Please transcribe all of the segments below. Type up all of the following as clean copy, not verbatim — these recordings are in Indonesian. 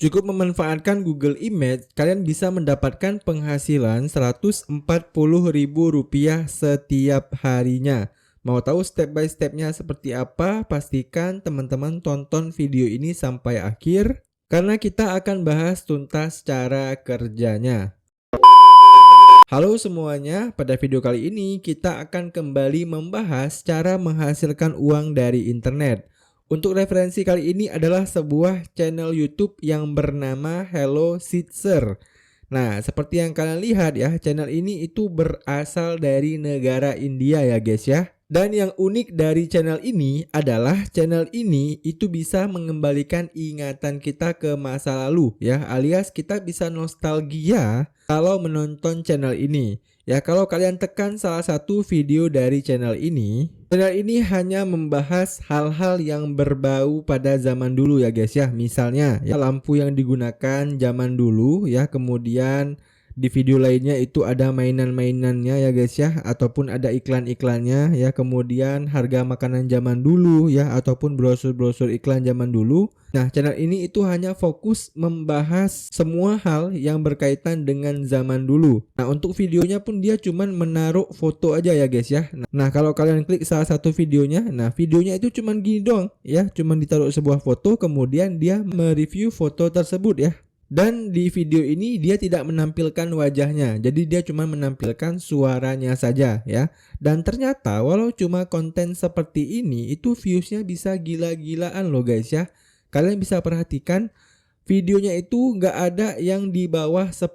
Cukup memanfaatkan Google Image, kalian bisa mendapatkan penghasilan Rp140.000 setiap harinya. Mau tahu step by stepnya seperti apa? Pastikan teman-teman tonton video ini sampai akhir, karena kita akan bahas tuntas cara kerjanya. Halo semuanya, pada video kali ini kita akan kembali membahas cara menghasilkan uang dari internet. Untuk referensi kali ini adalah sebuah channel YouTube yang bernama Hello Sitzer. Nah, seperti yang kalian lihat ya, channel ini itu berasal dari negara India ya guys ya. Dan yang unik dari channel ini adalah channel ini itu bisa mengembalikan ingatan kita ke masa lalu ya, alias kita bisa nostalgia kalau menonton channel ini. Ya, kalau kalian tekan salah satu video dari channel ini hanya membahas hal-hal yang berbau pada zaman dulu ya guys ya. Misalnya ya, lampu yang digunakan zaman dulu ya, kemudian di video lainnya itu ada mainan-mainannya ya guys ya, ataupun ada iklan-iklannya ya, kemudian harga makanan zaman dulu ya, ataupun brosur-brosur iklan zaman dulu. Nah, channel ini itu hanya fokus membahas semua hal yang berkaitan dengan zaman dulu. Nah, untuk videonya pun dia cuman menaruh foto aja ya guys ya. Nah, kalau kalian klik salah satu videonya, nah videonya itu cuman gini doang ya, cuman ditaruh sebuah foto, kemudian dia mereview foto tersebut ya. Dan di video ini dia tidak menampilkan wajahnya, jadi dia cuma menampilkan suaranya saja ya. Dan ternyata walau cuma konten seperti ini, itu viewsnya bisa gila-gilaan loh guys ya. Kalian bisa perhatikan videonya itu nggak ada yang di bawah 10.000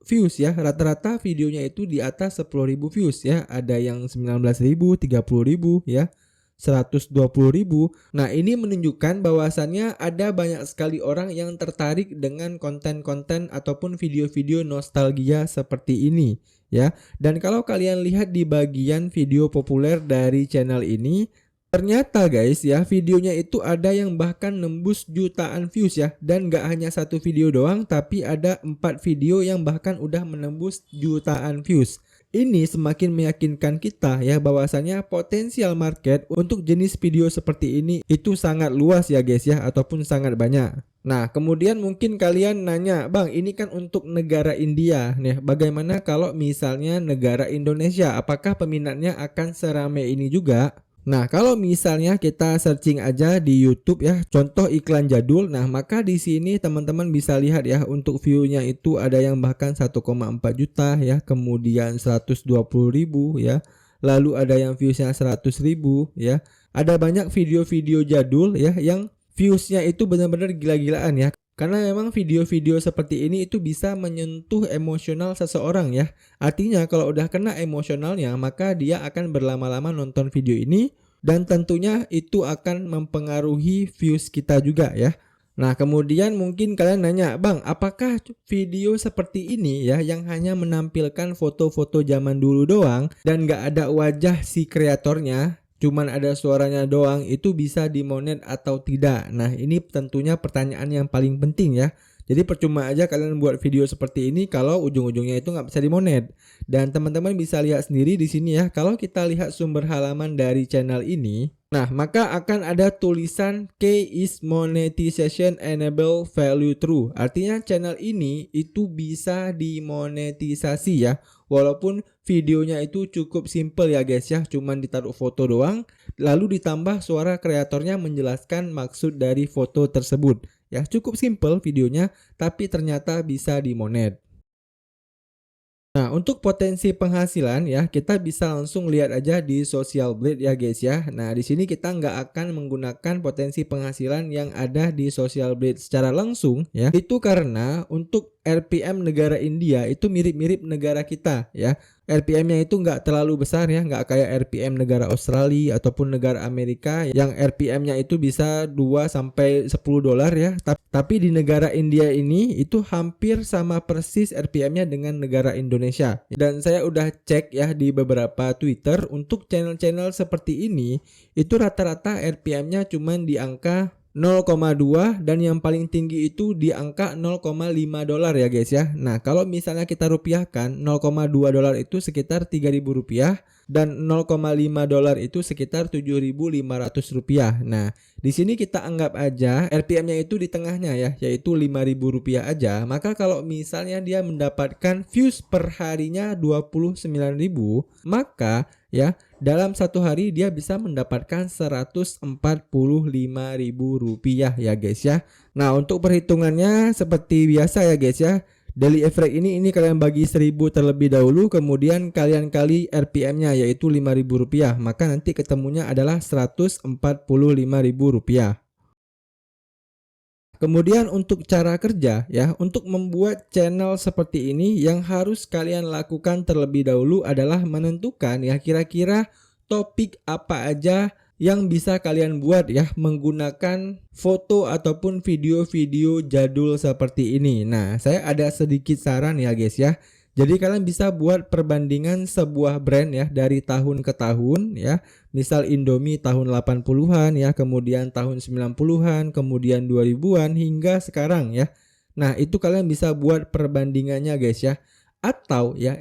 views ya. Rata-rata videonya itu di atas 10.000 views ya. Ada yang 19.000, 30.000 ya, 120.000. Nah, ini menunjukkan bahwasannya ada banyak sekali orang yang tertarik dengan konten-konten ataupun video-video nostalgia seperti ini ya. Dan kalau kalian lihat di bagian video populer dari channel ini, ternyata guys ya, videonya itu ada yang bahkan nembus jutaan views ya. Dan gak hanya satu video doang, tapi ada 4 video yang bahkan udah menembus jutaan views. Ini semakin meyakinkan kita ya, bahwasannya potensial market untuk jenis video seperti ini itu sangat luas ya guys ya, ataupun sangat banyak. Nah, kemudian mungkin kalian nanya, "Bang, ini kan untuk negara India nih. Bagaimana kalau misalnya negara Indonesia? Apakah peminatnya akan seramai ini juga?" Nah, kalau misalnya kita searching aja di YouTube ya, contoh iklan jadul, nah maka di sini teman-teman bisa lihat ya, untuk view-nya itu ada yang bahkan 1,4 juta ya, kemudian 120.000 ya, lalu ada yang views-nya 100.000 ya. Ada banyak video-video jadul ya yang views-nya itu benar-benar gila-gilaan ya. Karena memang video-video seperti ini itu bisa menyentuh emosional seseorang ya. Artinya kalau udah kena emosionalnya, maka dia akan berlama-lama nonton video ini, dan tentunya itu akan mempengaruhi views kita juga ya. Nah, kemudian mungkin kalian nanya, "Bang, apakah video seperti ini ya, yang hanya menampilkan foto-foto zaman dulu doang dan gak ada wajah si kreatornya, cuman ada suaranya doang, itu bisa dimonet atau tidak?" Nah, ini tentunya pertanyaan yang paling penting ya. Jadi percuma aja kalian buat video seperti ini kalau ujung-ujungnya itu nggak bisa dimonet. Dan teman-teman bisa lihat sendiri di sini ya, kalau kita lihat sumber halaman dari channel ini, nah maka akan ada tulisan K is monetization enable value true. Artinya channel ini itu bisa dimonetisasi ya. Walaupun videonya itu cukup simple ya guys ya, cuman ditaruh foto doang, lalu ditambah suara kreatornya menjelaskan maksud dari foto tersebut. Ya, cukup simple videonya, tapi ternyata bisa dimonet. Nah, untuk potensi penghasilan ya, kita bisa langsung lihat aja di Social Blade ya guys ya. Nah, di sini kita nggak akan menggunakan potensi penghasilan yang ada di Social Blade secara langsung ya. Itu karena untuk RPM negara India itu mirip-mirip negara kita ya. RPM-nya itu nggak terlalu besar ya, nggak kayak RPM negara Australia ataupun negara Amerika yang RPM-nya itu bisa 2 sampai 10 dolar ya. Tapi di negara India ini itu hampir sama persis RPM-nya dengan negara Indonesia. Dan saya udah cek ya di beberapa Twitter, untuk channel-channel seperti ini itu rata-rata RPM-nya cuman di angka 0,2 dan yang paling tinggi itu di angka 0,5 dolar ya guys ya. Nah, kalau misalnya kita rupiahkan 0,2 dolar itu sekitar 3.000 rupiah dan 0,5 dolar itu sekitar 7.500 rupiah. Nah, di sini kita anggap aja RPM-nya itu di tengahnya ya, yaitu 5.000 rupiah aja. Maka kalau misalnya dia mendapatkan views per harinya 29.000, maka ya dalam satu hari dia bisa mendapatkan 145.000 rupiah ya guys ya. Nah, untuk perhitungannya seperti biasa ya guys ya. Daily average ini kalian bagi 1000 terlebih dahulu, kemudian kalian kali RPM-nya yaitu 5.000 rupiah, maka nanti ketemunya adalah 145.000 rupiah. Kemudian untuk cara kerja ya, untuk membuat channel seperti ini yang harus kalian lakukan terlebih dahulu adalah menentukan ya kira-kira topik apa aja yang bisa kalian buat ya menggunakan foto ataupun video-video jadul seperti ini. Nah, saya ada sedikit saran ya guys ya. Jadi kalian bisa buat perbandingan sebuah brand ya dari tahun ke tahun ya. Misal Indomie tahun 80-an ya, kemudian tahun 90-an, kemudian 2000-an hingga sekarang ya. Nah, itu kalian bisa buat perbandingannya guys ya. Atau ya,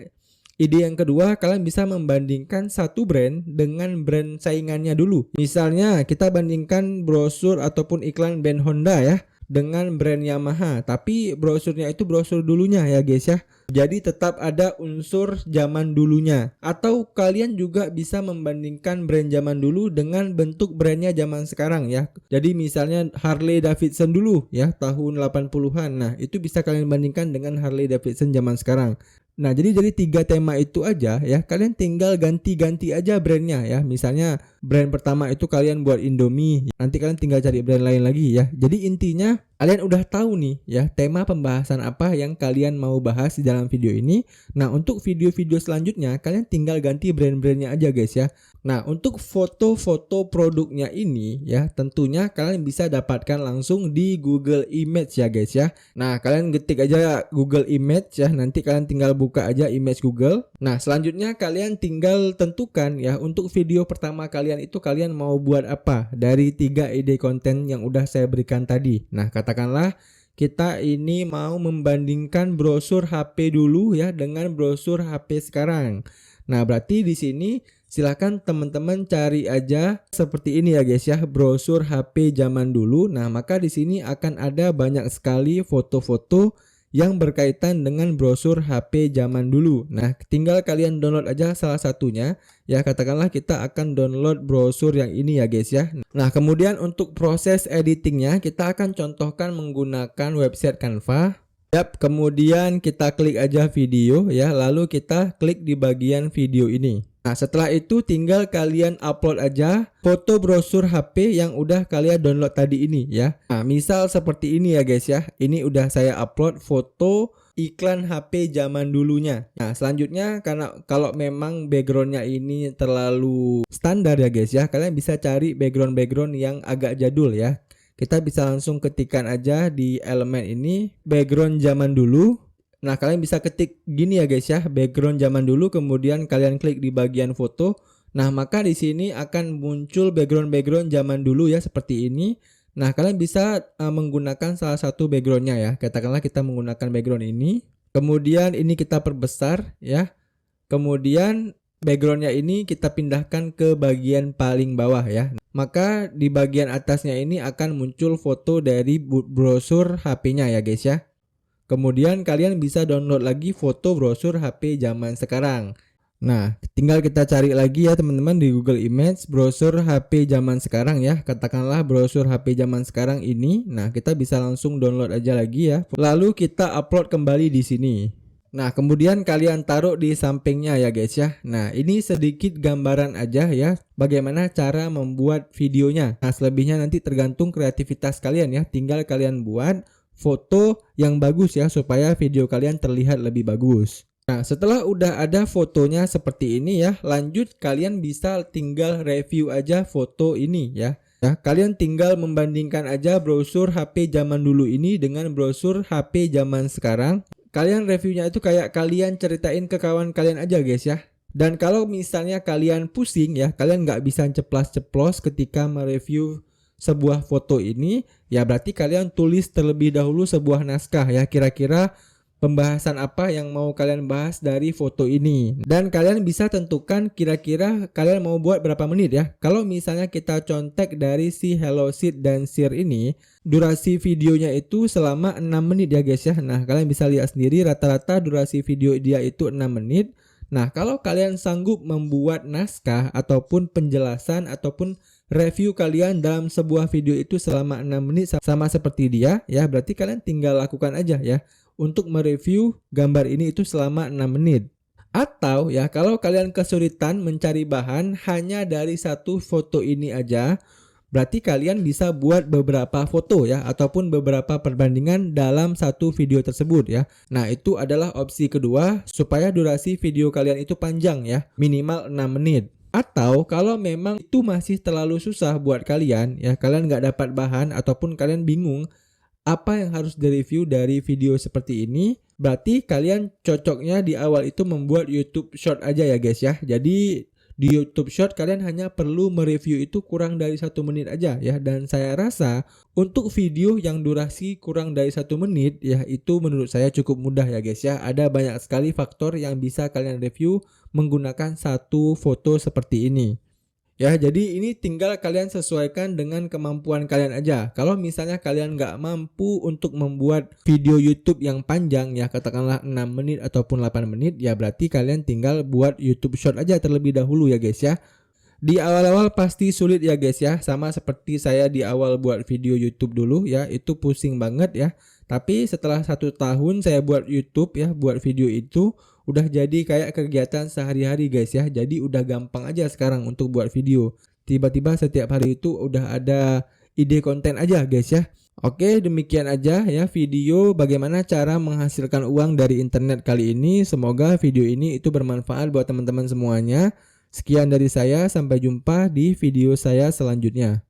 ide yang kedua, kalian bisa membandingkan satu brand dengan brand saingannya dulu. Misalnya kita bandingkan brosur ataupun iklan band Honda ya dengan brand Yamaha, tapi brosurnya itu brosur dulunya ya guys ya. Jadi tetap ada unsur zaman dulunya. Atau kalian juga bisa membandingkan brand zaman dulu dengan bentuk brandnya zaman sekarang ya. Jadi misalnya Harley Davidson dulu ya tahun 80-an. Nah, itu bisa kalian bandingkan dengan Harley Davidson zaman sekarang. Nah, jadi dari 3 tema itu aja ya, kalian tinggal ganti-ganti aja brandnya ya. Misalnya brand pertama itu kalian buat Indomie, nanti kalian tinggal cari brand lain lagi ya. Jadi intinya kalian udah tahu nih ya tema pembahasan apa yang kalian mau bahas di dalam video ini. Nah, untuk video-video selanjutnya kalian tinggal ganti brand-brandnya aja guys ya. Nah, untuk foto-foto produknya ini ya tentunya kalian bisa dapatkan langsung di Google Image ya guys ya. Nah, kalian ketik aja Google Image ya, nanti kalian tinggal buka aja image Google. Nah, selanjutnya kalian tinggal tentukan ya untuk video pertama kalian itu kalian mau buat apa dari 3 ide konten yang udah saya berikan tadi. Nah, katakanlah kita ini mau membandingkan brosur HP dulu ya dengan brosur HP sekarang. Nah, berarti di sini silakan teman-teman cari aja seperti ini ya guys ya, brosur HP zaman dulu. Nah, maka di sini akan ada banyak sekali foto-foto yang berkaitan dengan brosur HP zaman dulu. Nah, tinggal kalian download aja salah satunya. Ya, katakanlah kita akan download brosur yang ini ya guys ya. Nah, kemudian untuk proses editingnya kita akan contohkan menggunakan website Canva. Yap, kemudian kita klik aja video ya, lalu kita klik di bagian video ini. Nah, setelah itu tinggal kalian upload aja foto brosur HP yang udah kalian download tadi ini ya. Nah, misal seperti ini ya guys ya. Ini udah saya upload foto iklan HP zaman dulunya. Nah, selanjutnya karena kalau memang backgroundnya ini terlalu standar ya guys ya, kalian bisa cari background yang agak jadul ya. Kita bisa langsung ketikkan aja di elemen ini background zaman dulu. Nah, kalian bisa ketik gini ya guys ya, background zaman dulu, kemudian kalian klik di bagian foto. Nah, maka di sini akan muncul background zaman dulu ya seperti ini. Nah, kalian bisa menggunakan salah satu backgroundnya ya. Katakanlah kita menggunakan background ini. Kemudian ini kita perbesar ya. Kemudian backgroundnya ini kita pindahkan ke bagian paling bawah ya. Maka di bagian atasnya ini akan muncul foto dari brosur HP-nya ya guys ya. Kemudian kalian bisa download lagi foto brosur HP zaman sekarang. Nah, tinggal kita cari lagi ya teman-teman di Google Image brosur HP zaman sekarang ya. Katakanlah brosur HP zaman sekarang ini. Nah, kita bisa langsung download aja lagi ya. Lalu kita upload kembali di sini. Nah, kemudian kalian taruh di sampingnya ya guys ya. Nah, ini sedikit gambaran aja ya bagaimana cara membuat videonya. Nah, selebihnya nanti tergantung kreativitas kalian ya. Tinggal kalian buat foto yang bagus ya supaya video kalian terlihat lebih bagus. Nah, setelah udah ada fotonya seperti ini ya, lanjut kalian bisa tinggal review aja foto ini ya. Ya, kalian tinggal membandingkan aja brosur HP zaman dulu ini dengan brosur HP zaman sekarang. Kalian reviewnya itu kayak kalian ceritain ke kawan kalian aja guys ya. Dan kalau misalnya kalian pusing ya, kalian nggak bisa ceplas-ceplos ketika mereview sebuah foto ini, ya berarti kalian tulis terlebih dahulu sebuah naskah ya, kira-kira pembahasan apa yang mau kalian bahas dari foto ini. Dan kalian bisa tentukan kira-kira kalian mau buat berapa menit ya. Kalau misalnya kita contek dari si Hello Sid dan Sir ini, durasi videonya itu selama 6 menit ya guys ya. Nah, kalian bisa lihat sendiri rata-rata durasi video dia itu 6 menit. Nah, kalau kalian sanggup membuat naskah ataupun penjelasan ataupun review kalian dalam sebuah video itu selama 6 menit sama seperti dia ya, berarti kalian tinggal lakukan aja ya untuk mereview gambar ini itu selama 6 menit. Atau ya kalau kalian kesulitan mencari bahan hanya dari satu foto ini aja, berarti kalian bisa buat beberapa foto ya ataupun beberapa perbandingan dalam satu video tersebut ya. Nah, itu adalah opsi kedua supaya durasi video kalian itu panjang ya, minimal 6 menit. Atau kalau memang itu masih terlalu susah buat kalian ya, kalian nggak dapat bahan ataupun kalian bingung apa yang harus direview dari video seperti ini, berarti kalian cocoknya di awal itu membuat YouTube Short aja ya guys ya. Jadi di YouTube Short kalian hanya perlu mereview itu kurang dari 1 menit aja ya. Dan saya rasa untuk video yang durasi kurang dari 1 menit ya, itu menurut saya cukup mudah ya guys ya. Ada banyak sekali faktor yang bisa kalian review menggunakan satu foto seperti ini. Ya, jadi ini tinggal kalian sesuaikan dengan kemampuan kalian aja. Kalau misalnya kalian nggak mampu untuk membuat video YouTube yang panjang ya, katakanlah 6 menit ataupun 8 menit, ya berarti kalian tinggal buat YouTube Short aja terlebih dahulu ya guys ya. Di awal-awal pasti sulit ya guys ya, sama seperti saya di awal buat video YouTube dulu ya, itu pusing banget ya. Tapi setelah 1 tahun saya buat YouTube ya, buat video itu udah jadi kayak kegiatan sehari-hari guys ya. Jadi udah gampang aja sekarang untuk buat video. Tiba-tiba setiap hari itu udah ada ide konten aja guys ya. Oke, demikian aja ya video bagaimana cara menghasilkan uang dari internet kali ini. Semoga video ini itu bermanfaat buat teman-teman semuanya. Sekian dari saya, sampai jumpa di video saya selanjutnya.